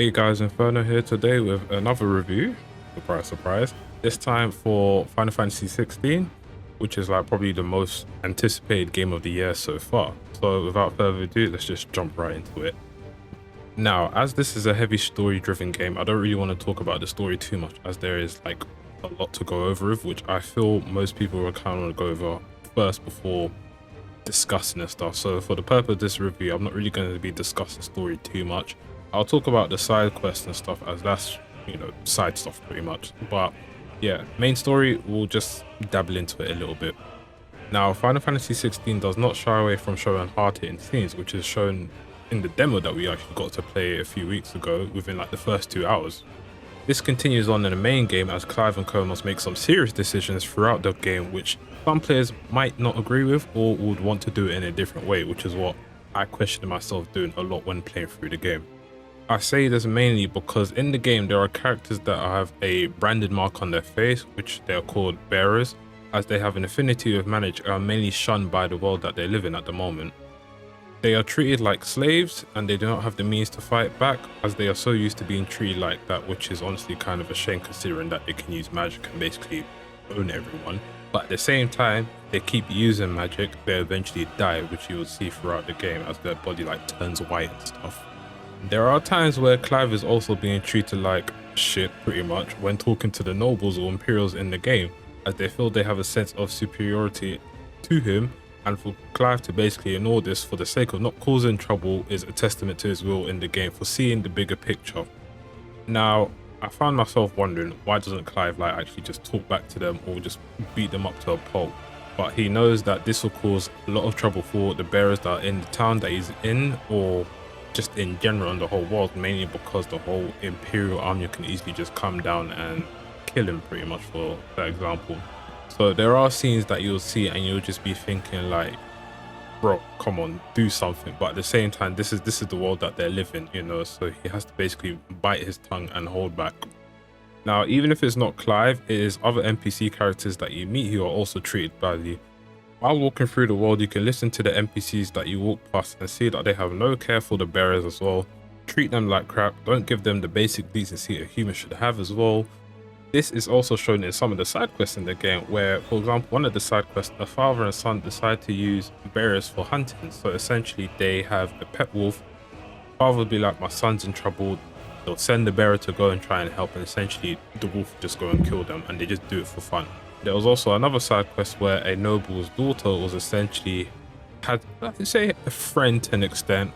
Hey guys, Inferno here today with another review. Surprise, surprise. This time for Final Fantasy 16, which is like probably the most anticipated game of the year so far. So without further ado, let's just jump right into it. Now, as this is a heavy story-driven game, I don't really want to talk about the story too much, as there is like a lot to go over with, which I feel most people will kind of want to go over first before discussing and stuff. So for the purpose of this review, I'm not really going to be discussing the story too much. I'll talk about the side quests and stuff, as that's, side stuff pretty much. But yeah, main story, we'll just dabble into it a little bit. Now, Final Fantasy 16 does not shy away from showing hard-hitting scenes, which is shown in the demo that we actually got to play a few weeks ago within like the first 2 hours. This continues on in the main game as Clive and Kronos make some serious decisions throughout the game, which some players might not agree with or would want to do it in a different way, which is what I questioned myself doing a lot when playing through the game. I say this mainly because in the game there are characters that have a branded mark on their face, which they are called bearers, as they have an affinity with magic and are mainly shunned by the world that they live in at the moment. They are treated like slaves and they do not have the means to fight back, as they are so used to being treated like that, which is honestly kind of a shame considering that they can use magic and basically own everyone. But at the same time, they keep using magic, they eventually die, which you will see throughout the game as their body like turns white and stuff. There are times where Clive is also being treated like shit pretty much when talking to the nobles or Imperials in the game, as they feel they have a sense of superiority to him, and for Clive to basically ignore this for the sake of not causing trouble is a testament to his will in the game for seeing the bigger picture. Now, I found myself wondering, why doesn't Clive like actually just talk back to them or just beat them up to a pulp? But he knows that this will cause a lot of trouble for the bearers that are in the town that he's in, or just in general in the whole world, mainly because the whole Imperial army can easily just come down and kill him pretty much, for that example. So there are scenes that you'll see and you'll just be thinking like, bro, come on, do something. But at the same time, this is the world that they're living, so he has to basically bite his tongue and hold back. Now, even if it's not Clive, it is other NPC characters that you meet who are also treated badly. While walking through the world, you can listen to the NPCs that you walk past and see that they have no care for the bearers as well. Treat them like crap, don't give them the basic decency a human should have as well. This is also shown in some of the side quests in the game, where, for example, one of the side quests, a father and son decide to use bearers for hunting. So essentially, they have a pet wolf. Father will be like, my son's in trouble. They'll send the bearer to go and try and help, and essentially the wolf will just go and kill them, and they just do it for fun. There was also another side quest where a noble's daughter was essentially had, let's say, a friend to an extent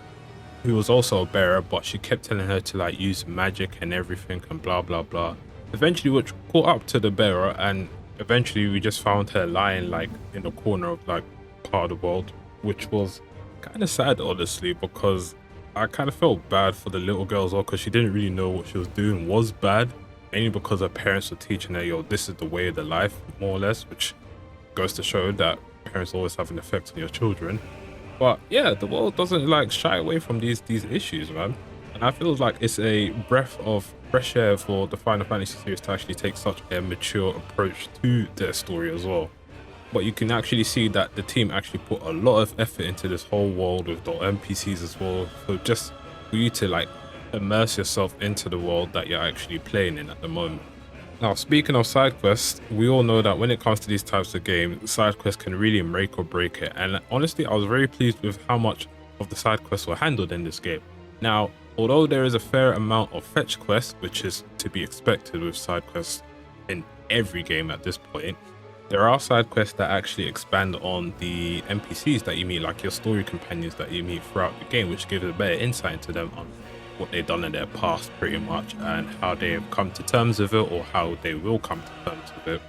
who was also a bearer, but she kept telling her to like use magic and everything and blah blah blah. Eventually, which caught up to the bearer, and eventually we just found her lying like in the corner of like part of the world, which was kind of sad honestly, because I kind of felt bad for the little girl as well, because she didn't really know what she was doing was bad, mainly because her parents were teaching her, yo, this is the way of the life, more or less, which goes to show that parents always have an effect on your children. But yeah, the world doesn't like shy away from these issues, man. And I feel like it's a breath of fresh air for the Final Fantasy series to actually take such a mature approach to their story as well. But you can actually see that the team actually put a lot of effort into this whole world with the NPCs as well. So just for you to like immerse yourself into the world that you're actually playing in at the moment. Now, speaking of side quests, we all know that when it comes to these types of games, side quests can really make or break it. And honestly, I was very pleased with how much of the side quests were handled in this game. Now, although there is a fair amount of fetch quests, which is to be expected with side quests in every game at this point, there are side quests that actually expand on the NPCs that you meet, like your story companions that you meet throughout the game, which gives a better insight into them on what they've done in their past pretty much, and how they've come to terms with it, or how they will come to terms with it.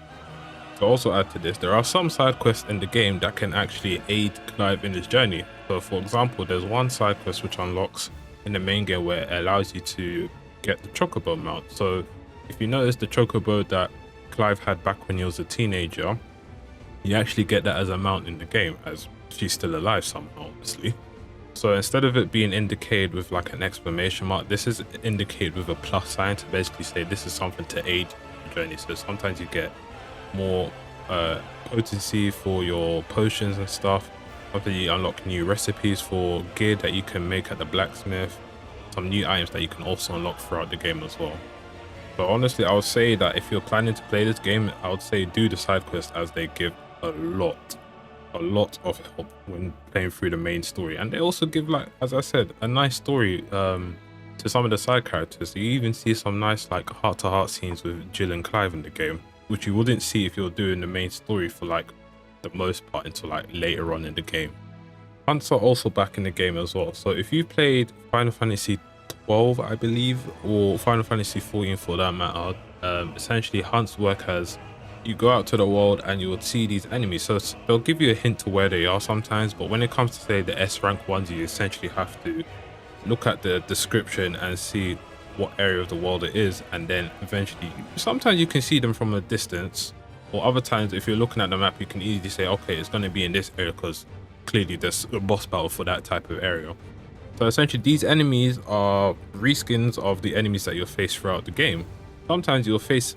To also add to this, there are some side quests in the game that can actually aid Clive in his journey. So for example, there's one side quest which unlocks in the main game where it allows you to get the Chocobo mount. So if you notice the Chocobo that Clive had back when he was a teenager, you actually get that as a mount in the game, as she's still alive somehow, obviously. So instead of it being indicated with like an exclamation mark, this is indicated with a plus sign to basically say this is something to aid the journey. So sometimes you get more potency for your potions and stuff. After you unlock new recipes for gear that you can make at the blacksmith. some new items that you can also unlock throughout the game as well. So honestly, I would say that if you're planning to play this game, I would say do the side quests, as they give a lot of help when playing through the main story. And they also give, like, as I said, a nice story to some of the side characters. You even see some nice like heart-to-heart scenes with Jill and Clive in the game, which you wouldn't see if you're doing the main story for like the most part until like later on in the game. Hunts are also back in the game as well. So if you played Final Fantasy 12, I believe, or Final Fantasy 14 for that matter, essentially hunts work as you go out to the world and you will see these enemies. So they'll give you a hint to where they are sometimes, but when it comes to say the S rank ones, you essentially have to look at the description and see what area of the world it is, and then eventually sometimes you can see them from a distance, or other times if you're looking at the map you can easily say, okay, it's going to be in this area because clearly there's a boss battle for that type of area. So essentially these enemies are reskins of the enemies that you'll face throughout the game. Sometimes you'll face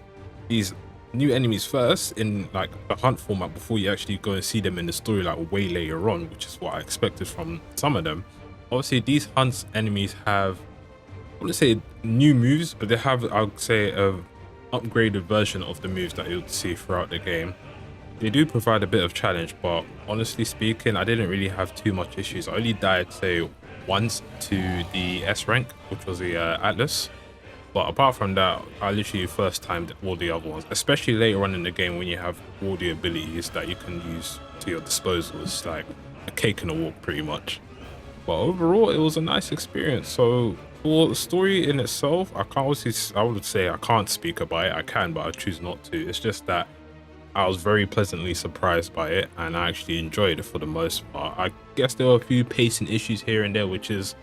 these new enemies first in like the hunt format before you actually go and see them in the story like way later on, which is what I expected from some of them. Obviously these hunts enemies have, I wouldn't say new moves, but they have, I would say, a upgraded version of the moves that you'll see throughout the game. They do provide a bit of challenge, but honestly speaking, I didn't really have too much issues. I only died, say, once to the S rank, which was the Atlas. But apart from that, I literally first timed all the other ones, especially later on in the game when you have all the abilities that you can use to your disposal. It's like a cake and a walk pretty much. But overall, it was a nice experience. So for the story in itself, I would say I can't speak about it. I can, but I choose not to. It's just that I was very pleasantly surprised by it and I actually enjoyed it for the most part. I guess there were a few pacing issues here and there, which is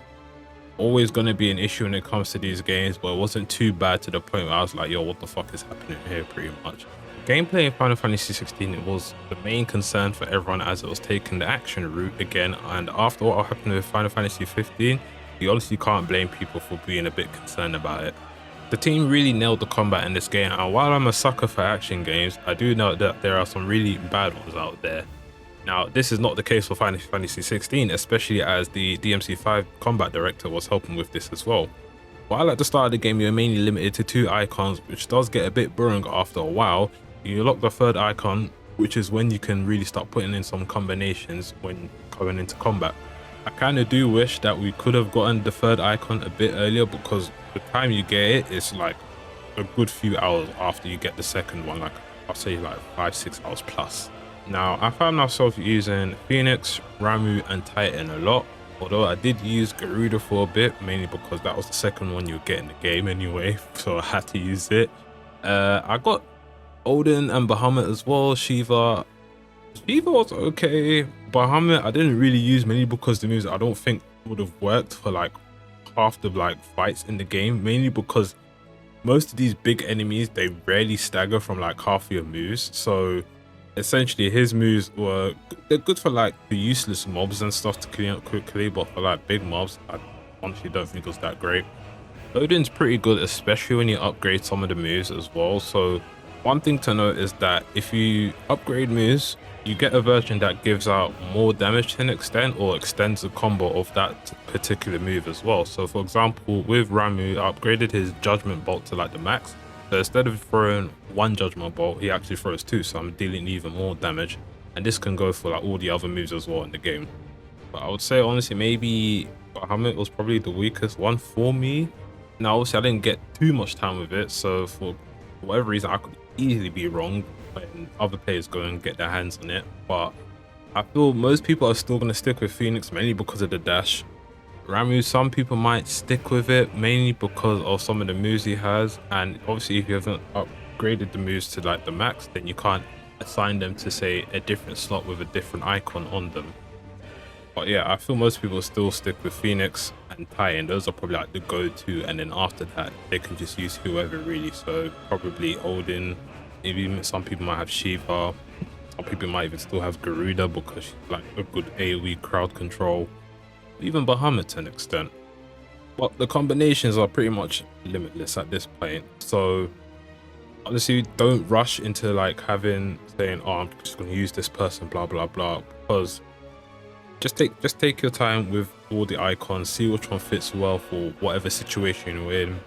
always going to be an issue when it comes to these games, but it wasn't too bad to the point where I was like, yo, what the fuck is happening here, pretty much. Gameplay in Final Fantasy 16 was the main concern for everyone, as it was taking the action route again, and after what happened with Final Fantasy 15, you honestly can't blame people for being a bit concerned about it. The team really nailed the combat in this game, and while I'm a sucker for action games, I do know that there are some really bad ones out there. Now, this is not the case for Final Fantasy 16, especially as the DMC5 combat director was helping with this as well. While at the start of the game you're mainly limited to 2 icons, which does get a bit boring after a while, you unlock the 3rd icon, which is when you can really start putting in some combinations when going into combat. I kind of do wish that we could have gotten the 3rd icon a bit earlier, because the time you get it is like a good few hours after you get the 2nd one, like I'll say like 5-6 hours plus. Now, I found myself using Phoenix, Ramuh and Titan a lot, although I did use Garuda for a bit, mainly because that was the 2nd one you get in the game anyway, so I had to use it. I got Odin and Bahamut as well. Shiva was okay. Bahamut I didn't really use, mainly because the moves I don't think would have worked for like half the like fights in the game, mainly because most of these big enemies, they rarely stagger from like half your moves. So essentially his moves they're good for like the useless mobs and stuff to clean up quickly, but for like big mobs I honestly don't think it was that great. Odin's pretty good, especially when you upgrade some of the moves as well. So one thing to note is that if you upgrade moves, you get a version that gives out more damage to an extent, or extends the combo of that particular move as well. So for example, with Ramuh, I upgraded his Judgment Bolt to like the max. So instead of throwing 1 Judgment Bolt, he actually throws 2, so I'm dealing even more damage. And this can go for like all the other moves as well in the game. But I would say honestly, maybe Bahamut was probably the weakest one for me. Now obviously I didn't get too much time with it, so for whatever reason I could easily be wrong when other players go and get their hands on it. But I feel most people are still going to stick with Phoenix, mainly because of the dash. Ramuh, some people might stick with it mainly because of some of the moves he has, and obviously if you haven't upgraded the moves to like the max, then you can't assign them to say a different slot with a different icon on them. But yeah, I feel most people still stick with Phoenix and Titan. Those are probably like the go-to, and then after that they can just use whoever really. So probably Odin, maybe some people might have Shiva, some people might even still have Garuda because she's like a good AoE crowd control, even Bahamut to an extent. But the combinations are pretty much limitless at this point. So honestly, don't rush into like saying, oh, I'm just going to use this person, blah blah blah, because just take your time with all the icons, see which one fits well for whatever situation you're in,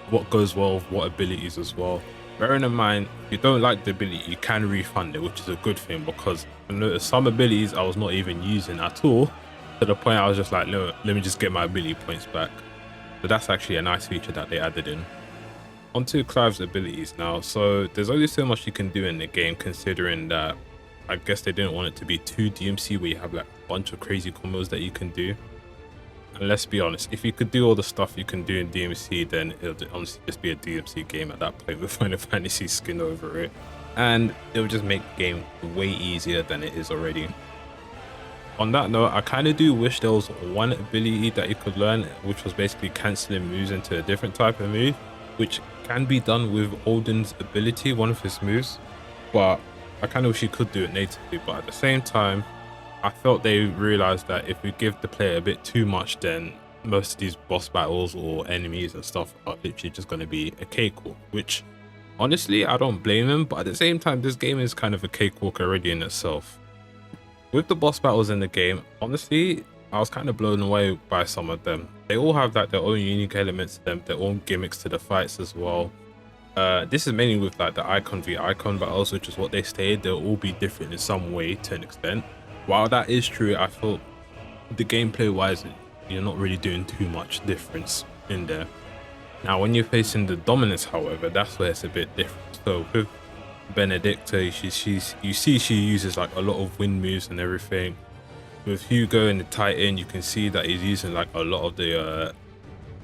what goes well with what abilities as well. Bearing in mind, if you don't like the ability, you can refund it, which is a good thing, because I noticed some abilities I was not even using at all, to the point I was just like, no, let me just get my ability points back. So that's actually a nice feature that they added in. Onto Clive's abilities now. So there's only so much you can do in the game, considering that I guess they didn't want it to be too DMC where you have like a bunch of crazy combos that you can do. And let's be honest, if you could do all the stuff you can do in DMC, then it'll honestly just be a DMC game at that point with Final Fantasy skin over it. And it'll just make the game way easier than it is already. On that note, I kind of do wish there was one ability that you could learn, which was basically cancelling moves into a different type of move, which can be done with Odin's ability, one of his moves. But I kind of wish you could do it natively, but at the same time, I felt they realized that if we give the player a bit too much, then most of these boss battles or enemies and stuff are literally just going to be a cakewalk, which honestly, I don't blame them, but at the same time, this game is kind of a cakewalk already in itself. With the boss battles in the game, honestly, I was kind of blown away by some of them. They all have like their own unique elements to them, their own gimmicks to the fights as well. This is mainly with like the icon v icon battles, which is what they stated. They'll all be different in some way to an extent. While that is true, I feel the gameplay wise, you're not really doing too much difference in there. Now, when you're facing the dominance, however, that's where it's a bit different. So with Benedicta, you see she uses like a lot of wind moves and everything. With Hugo and the Titan, you can see that he's using like a lot of the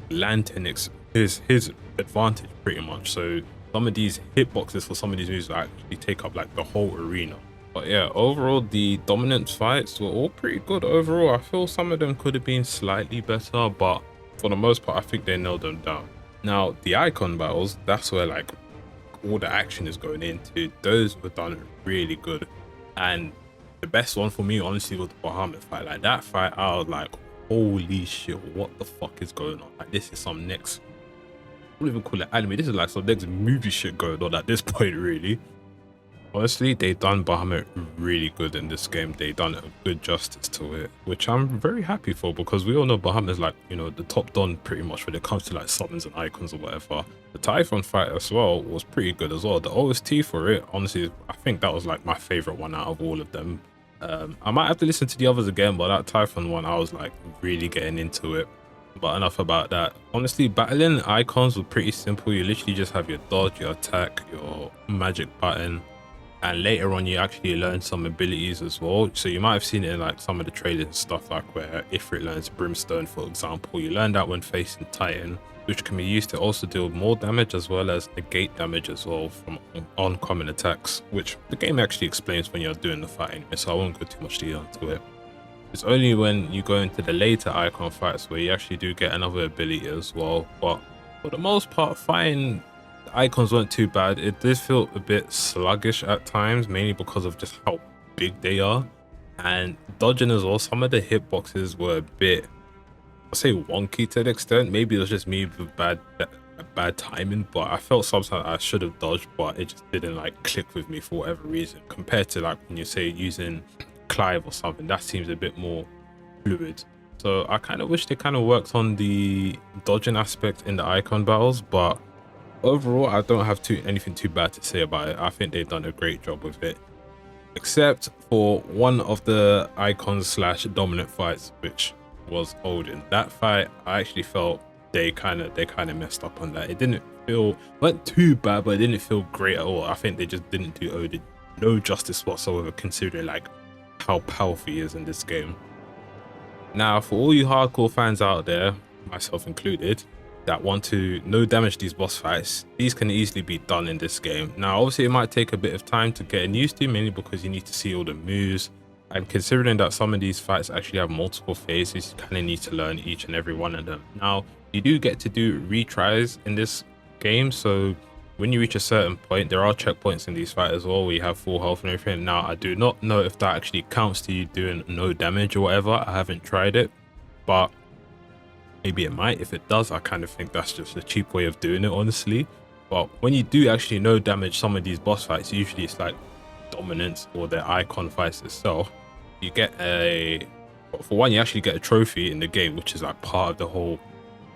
lantern, his advantage pretty much. So some of these hitboxes for some of these moves actually take up like the whole arena. But yeah, overall the dominance fights were all pretty good overall. I feel some of them could have been slightly better, but for the most part I think they nailed them down. Now the icon battles, that's where like all the action is going into. Those were done really good, and the best one for me honestly was the Bahamut fight. Like that fight, I was like, holy shit, what the fuck is going on? Like this is some next, I don't even call it anime, this is like some next movie shit going on at this point really. Honestly, they done Bahamut really good in this game. They done a good justice to it, which I'm very happy for, because we all know Bahamut is like, you know, the top don pretty much when it comes to like summons and icons or whatever. The Typhon fight as well was pretty good as well. The OST for it, honestly, I think that was like my favorite one out of all of them. I might have to listen to the others again, but that Typhon one, I was like really getting into it. But enough about that. Honestly, battling icons was pretty simple. You literally just have your dodge, your attack, your magic button, and later on you actually learn some abilities as well. So you might have seen it in like some of the trailers and stuff, like where Ifrit learns Brimstone, for example. You learn that when facing Titan, which can be used to also deal more damage as well as negate damage as well from oncoming attacks, which the game actually explains when you're doing the fight anyway, so I won't go too much deeper into it. It's only when you go into the later icon fights where you actually do get another ability as well, but for the most part, fighting icons weren't too bad. It did feel a bit sluggish at times, mainly because of just how big they are, and dodging as well. Some of the hitboxes were a bit, I'll say, wonky to an extent. Maybe it was just me with bad timing, but I felt sometimes I should have dodged, but it just didn't like click with me for whatever reason, compared to like when you say using Clive or something. That seems a bit more fluid. So I kind of wish they kind of worked on the dodging aspect in the icon battles, but overall I don't have anything too bad to say about it. I think they've done a great job with it, except for one of the icons slash dominant fights, which was Odin. That fight, I actually felt they kind of messed up on that. It didn't feel, weren't too bad, but it didn't feel great at all. I think they just didn't do Odin no justice whatsoever, considering like how powerful he is in this game. Now, for all you hardcore fans out there, myself included, that want to no damage these boss fights, these can easily be done in this game. Now, obviously it might take a bit of time to get used to, mainly because you need to see all the moves, and considering that some of these fights actually have multiple phases, you kind of need to learn each and every one of them. Now, you do get to do retries in this game, so when you reach a certain point, there are checkpoints in these fights as well where you have full health and everything. Now, I do not know if that actually counts to you doing no damage or whatever. I haven't tried it, but maybe it might. If it does, I kind of think that's just a cheap way of doing it, honestly. But when you do actually no damage some of these boss fights, usually it's like dominance or their icon fights itself, you get a for one, you actually get a trophy in the game, which is like part of the whole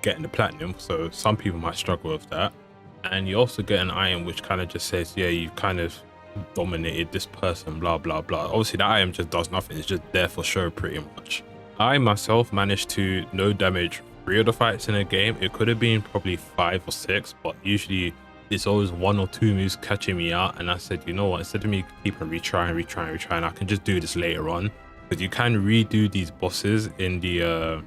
getting the platinum. So some people might struggle with that. And you also get an item which kind of just says, yeah, you've kind of dominated this person, blah blah blah. Obviously that item just does nothing, it's just there for show pretty much. I myself managed to no damage 3 of the fights in a game. It could have been probably 5 or 6, but usually it's always 1 or 2 moves catching me out. And I said, you know what, instead of me keep on retrying, I can just do this later on, because you can redo these bosses in the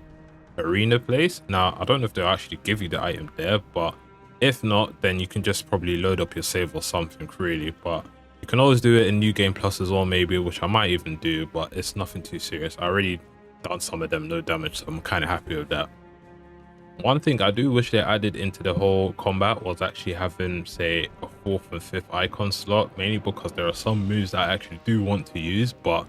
arena place. Now I don't know if they'll actually give you the item there, but if not, then you can just probably load up your save or something really. But you can always do it in New Game Plus as well maybe, which I might even do, but it's nothing too serious. I already done some of them no damage, so I'm kind of happy with that. One thing I do wish they added into the whole combat was actually having, say, a 4th and 5th icon slot, mainly because there are some moves that I actually do want to use, but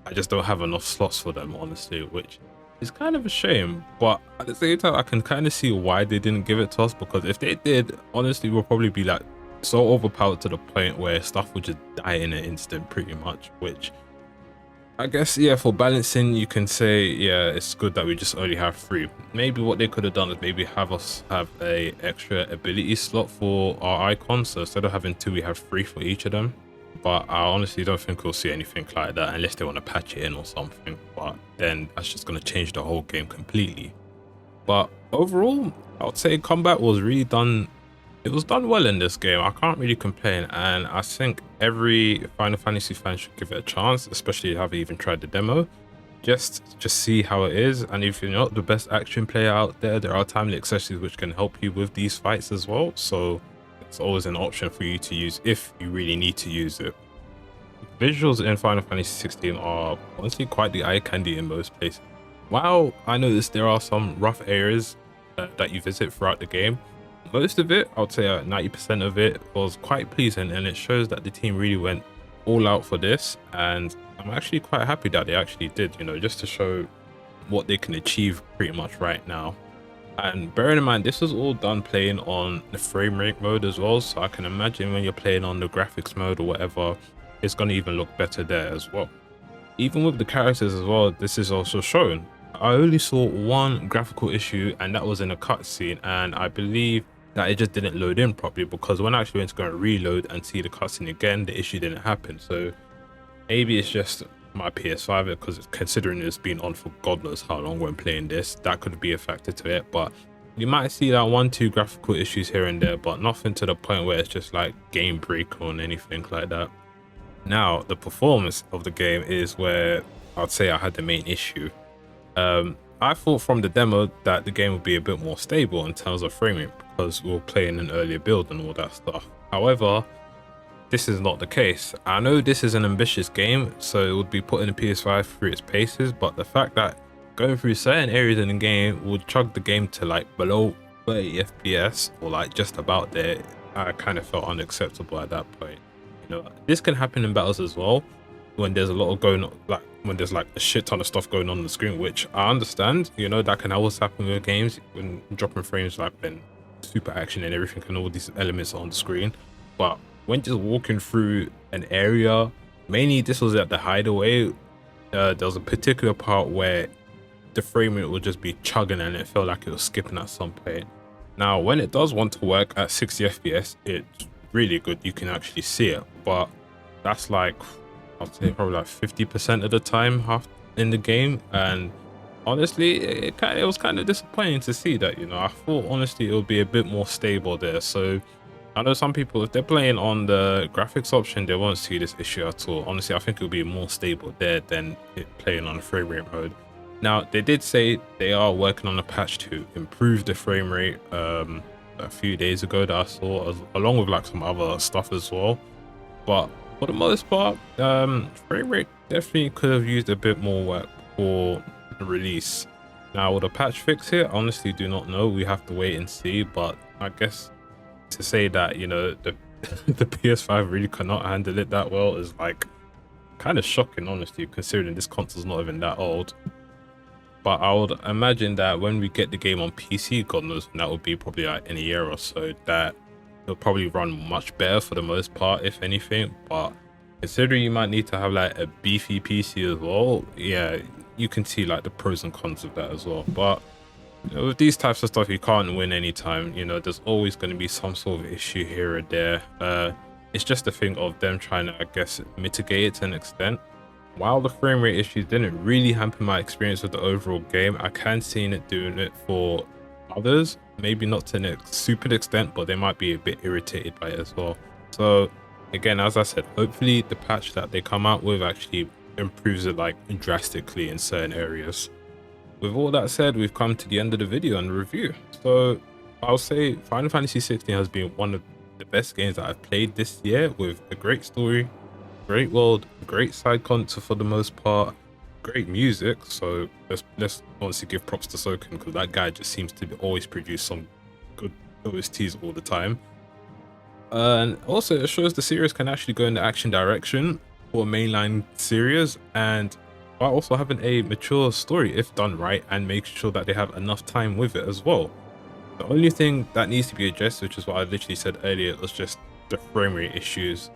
I just don't have enough slots for them, honestly, which is kind of a shame. But at the same time, I can kind of see why they didn't give it to us, because if they did, honestly, we'll probably be like so overpowered to the point where stuff would just die in an instant pretty much, which I guess, yeah, for balancing, you can say, yeah, it's good that we just only have 3. Maybe what they could have done is maybe have us have a extra ability slot for our icons. So instead of having 2, we have 3 for each of them. But I honestly don't think we'll see anything like that unless they want to patch it in or something. But then that's just going to change the whole game completely. But overall, I would say combat was really done. It was done well in this game. I can't really complain, and I think every Final Fantasy fan should give it a chance, especially if you haven't even tried the demo. Just see how it is, and if you're not the best action player out there, there are timely accessories which can help you with these fights as well. So it's always an option for you to use if you really need to use it. Visuals in Final Fantasy 16 are honestly quite the eye candy in most places. While I noticed there are some rough areas that you visit throughout the game, most of it, I would say 90% of it, was quite pleasing, and it shows that the team really went all out for this. And I'm actually quite happy that they actually did, you know, just to show what they can achieve pretty much right now. And bearing in mind, this was all done playing on the frame rate mode as well, so I can imagine when you're playing on the graphics mode or whatever, it's going to even look better there as well. Even with the characters as well, this is also shown. I only saw one graphical issue, and that was in a cutscene, and I believe that it just didn't load in properly, because when I actually went to go and reload and see the cutscene again, the issue didn't happen. So maybe it's just my PS5, because considering it's been on for God knows how long when playing this, that could be a factor to it. But you might see that 1-2 graphical issues here and there, but nothing to the point where it's just like game break or anything like that. Now the performance of the game is where I'd say I had the main issue. I thought from the demo that the game would be a bit more stable in terms of framing, because we were playing an earlier build and all that stuff. However, this is not the case. I know this is an ambitious game, so it would be putting the PS5 through its paces, but the fact that going through certain areas in the game would chug the game to like below 30 FPS or like just about there, I kind of felt unacceptable at that point. You know, this can happen in battles as well, when there's a lot of going on, like when there's like a shit ton of stuff going on the screen, which I understand, you know, that can always happen with games when dropping frames, like when super action and everything and all these elements on the screen. But when just walking through an area, mainly this was at the hideaway, there was a particular part where the frame rate would just be chugging and it felt like it was skipping at some point. Now when it does want to work at 60 FPS, it's really good, you can actually see it, but that's like, I'd say probably like 50% of the time half in the game. And honestly, it was kind of disappointing to see that, you know. I thought honestly it would be a bit more stable there. So I know some people, if they're playing on the graphics option, they won't see this issue at all. Honestly, I think it'll be more stable there than it playing on the frame rate mode. Now they did say they are working on a patch to improve the frame rate a few days ago that I saw, along with like some other stuff as well. But for the most part, frame rate definitely could have used a bit more work for the release. Now, will the patch fix it? Honestly, do not know. We have to wait and see. But I guess to say that, you know, the the PS5 really cannot handle it that well is like kind of shocking, honestly, considering this console's not even that old. But I would imagine that when we get the game on PC, God knows when that would be, probably like in a year or so, that it'll probably run much better for the most part, if anything. But considering you might need to have like a beefy PC as well, yeah, you can see like the pros and cons of that as well. But you know, with these types of stuff, you can't win anytime. You know, there's always going to be some sort of issue here or there. It's just a thing of them trying to, I guess, mitigate it to an extent. While the frame rate issues didn't really hamper my experience with the overall game, I can see it doing it for others. Maybe not to an super extent, but they might be a bit irritated by it as well. So again, as I said, hopefully the patch that they come out with actually improves it like drastically in certain areas. With all that said, we've come to the end of the video and review. So I'll say Final Fantasy 16 has been one of the best games that I've played this year, with a great story, great world, great side content for the most part, great music. So let's honestly give props to Soken, because that guy just seems to always produce some good OSTs all the time. And also it shows the series can actually go in the action direction for a mainline series, and while also having a mature story if done right, and make sure that they have enough time with it as well. The only thing that needs to be addressed, which is what I literally said earlier, was just the frame rate issues.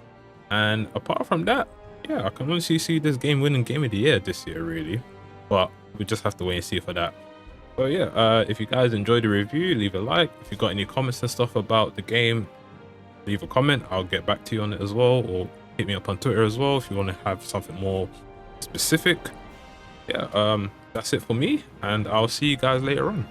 And apart from that, yeah, I can honestly see this game winning Game of the Year this year, really. But we just have to wait and see for that. So yeah, if you guys enjoyed the review, leave a like. If you got any comments and stuff about the game, leave a comment. I'll get back to you on it as well, or hit me up on Twitter as well if you want to have something more specific. Yeah, that's it for me, and I'll see you guys later on.